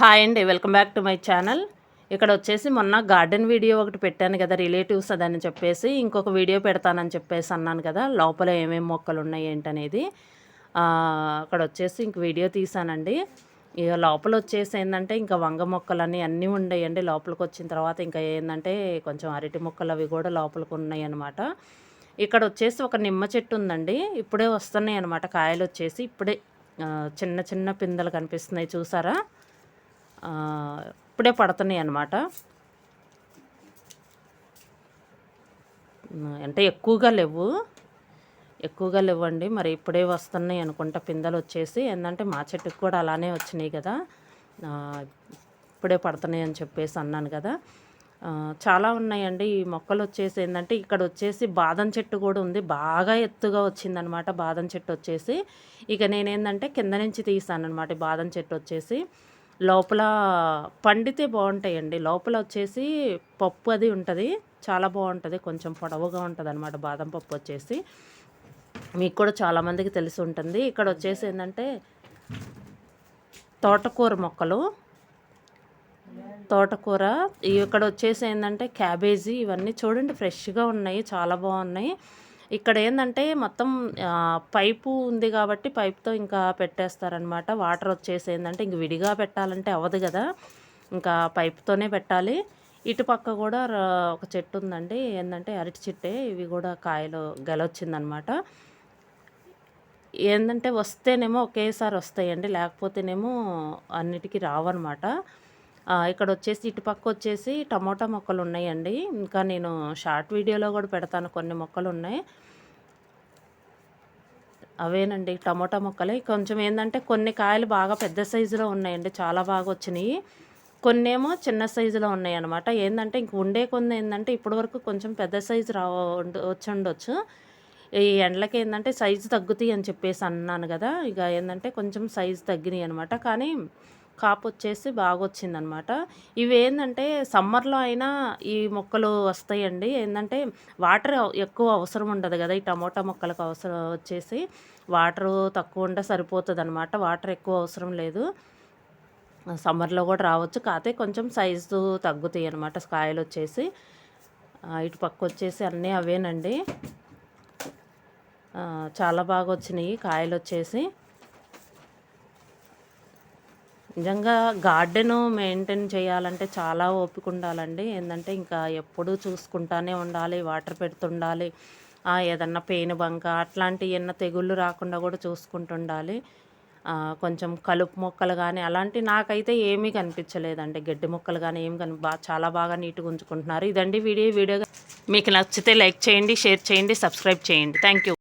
Hi అండి, welcome back to my channel. ఇక్కడ వచ్చేసి మొన్న గార్డెన్ వీడియో ఒకటి పెట్టాను కదా, రిలేటివ్స్ అదని చెప్పేసి ఇంకొక వీడియో పెడతానని చెప్పేసి అన్నాను కదా, లోపల ఏమేమి మొక్కలు ఉన్నాయి ఏంటనేది. అక్కడ వచ్చేసి ఇంక వీడియో తీసానండి. ఇక లోపల వచ్చేసి ఏంటంటే ఇంకా వంగ మొక్కలని అన్నీ ఉండేయండి. లోపలికి వచ్చిన తర్వాత ఇంకా ఏంటంటే కొంచెం అరటి మొక్కలు అవి కూడా లోపలికి ఉన్నాయి అనమాట. ఇక్కడ వచ్చేసి ఒక నిమ్మ చెట్టు ఉందండి. ఇప్పుడే వస్తున్నాయి అనమాట కాయలు వచ్చేసి. ఇప్పుడే చిన్న చిన్న పిందెలు కనిపిస్తున్నాయి, చూసారా? ఇప్పుడే పడుతున్నాయి అన్నమాట. అంటే ఎక్కువగా లేవండి. మరి ఇప్పుడే వస్తున్నాయి అనుకుంటా పిందెలు వచ్చేసి. ఏంటంటే మా చెట్టుకు కూడా అలానే వచ్చినాయి కదా, ఇప్పుడే పడుతున్నాయి అని చెప్పేసి అన్నాను కదా. చాలా ఉన్నాయండి ఈ మొక్కలు వచ్చేసి. ఏంటంటే ఇక్కడ వచ్చేసి బాదం చెట్టు కూడా ఉంది, బాగా ఎత్తుగా వచ్చిందనమాట బాదం చెట్టు వచ్చేసి. ఇక నేనేంటంటే కింద నుంచి తీసాను అనమాట బాదం చెట్టు వచ్చేసి. లోపల పండితే బాగుంటాయండి. లోపల వచ్చేసి పప్పు అది ఉంటుంది, చాలా బాగుంటుంది. కొంచెం పొడవుగా ఉంటుంది అనమాట బాదం పప్పు వచ్చేసి. మీకు కూడా చాలామందికి తెలిసి ఉంటుంది. ఇక్కడ వచ్చేసి ఏంటంటే తోటకూర మొక్కలు, తోటకూర. ఇక్కడ వచ్చేసి ఏంటంటే క్యాబేజీ, ఇవన్నీ చూడండి ఫ్రెష్గా ఉన్నాయి, చాలా బాగున్నాయి. ఇక్కడ ఏంటంటే మొత్తం పైపు ఉంది కాబట్టి పైప్తో ఇంకా పెట్టేస్తారనమాట. వాటర్ వచ్చేసి ఏంటంటే ఇంక విడిగా పెట్టాలంటే అవ్వదు కదా, ఇంకా పైప్తోనే పెట్టాలి. ఇటుపక్క కూడా ఒక చెట్టు ఉందండి, ఏంటంటే అరటి చెట్టే. ఇవి కూడా కాయలు గెలొచ్చిందనమాట. ఏంటంటే వస్తేనేమో ఒకేసారి వస్తాయండి, లేకపోతేనేమో అన్నిటికీ రావన్నమాట. ఇక్కడ వచ్చేసి ఇటుపక్క వచ్చేసి టమోటా మొక్కలు ఉన్నాయండి. ఇంకా నేను షార్ట్ వీడియోలో కూడా పెడతాను, కొన్ని మొక్కలు ఉన్నాయి. అవేనండి టమోటా మొక్కలే. కొంచెం ఏంటంటే కొన్ని కాయలు బాగా పెద్ద సైజులో ఉన్నాయండి, చాలా బాగా వచ్చినాయి. కొన్నేమో చిన్న సైజులో ఉన్నాయి అనమాట. ఏంటంటే ఇంక ఉండే కొన్ని ఏంటంటే ఇప్పటి వరకు కొంచెం పెద్ద సైజు వచ్చుండొచ్చు. ఈ ఎండలకి ఏంటంటే సైజు తగ్గుతాయి అని చెప్పేసి అన్నాను కదా. ఇక ఏంటంటే కొంచెం సైజు తగ్గినాయి అనమాట. కానీ కాపు వచ్చేసి బాగా వచ్చిందనమాట. ఇవి ఏంటంటే సమ్మర్లో అయినా ఈ మొక్కలు వస్తాయండి. ఏంటంటే వాటర్ ఎక్కువ అవసరం ఉండదు కదా ఈ టమోటా మొక్కలకు. అవసరం వచ్చేసి వాటరు తక్కువ ఉంటే సరిపోతుంది అనమాట, వాటర్ ఎక్కువ అవసరం లేదు. సమ్మర్లో కూడా రావచ్చు, కాకపోతే కొంచెం సైజు తగ్గుతాయి అనమాట కాయలు వచ్చేసి. ఇటు పక్క వచ్చేసి అన్నీ అవేనండి. చాలా బాగా వచ్చినాయి కాయలు వచ్చేసి. నిజంగా గార్డెను మెయింటైన్ చేయాలంటే చాలా ఓపిక ఉండాలండి. ఏంటంటే ఇంకా ఎప్పుడూ చూసుకుంటానే ఉండాలి, వాటర్ పెడుతుండాలి. ఏదన్నా పేను బంక అట్లాంటి ఏమన్నా తెగుళ్ళు రాకుండా కూడా చూసుకుంటుండాలి. కొంచెం కలుపు మొక్కలు కానీ అలాంటివి నాకైతే ఏమీ కనిపించలేదండి. గడ్డి మొక్కలు కానీ ఏమి చాలా బాగా నీట్గా ఉంచుకుంటున్నారు. ఇదండి వీడియో మీకు నచ్చితే లైక్ చేయండి, షేర్ చేయండి, సబ్స్క్రైబ్ చేయండి. Thank you.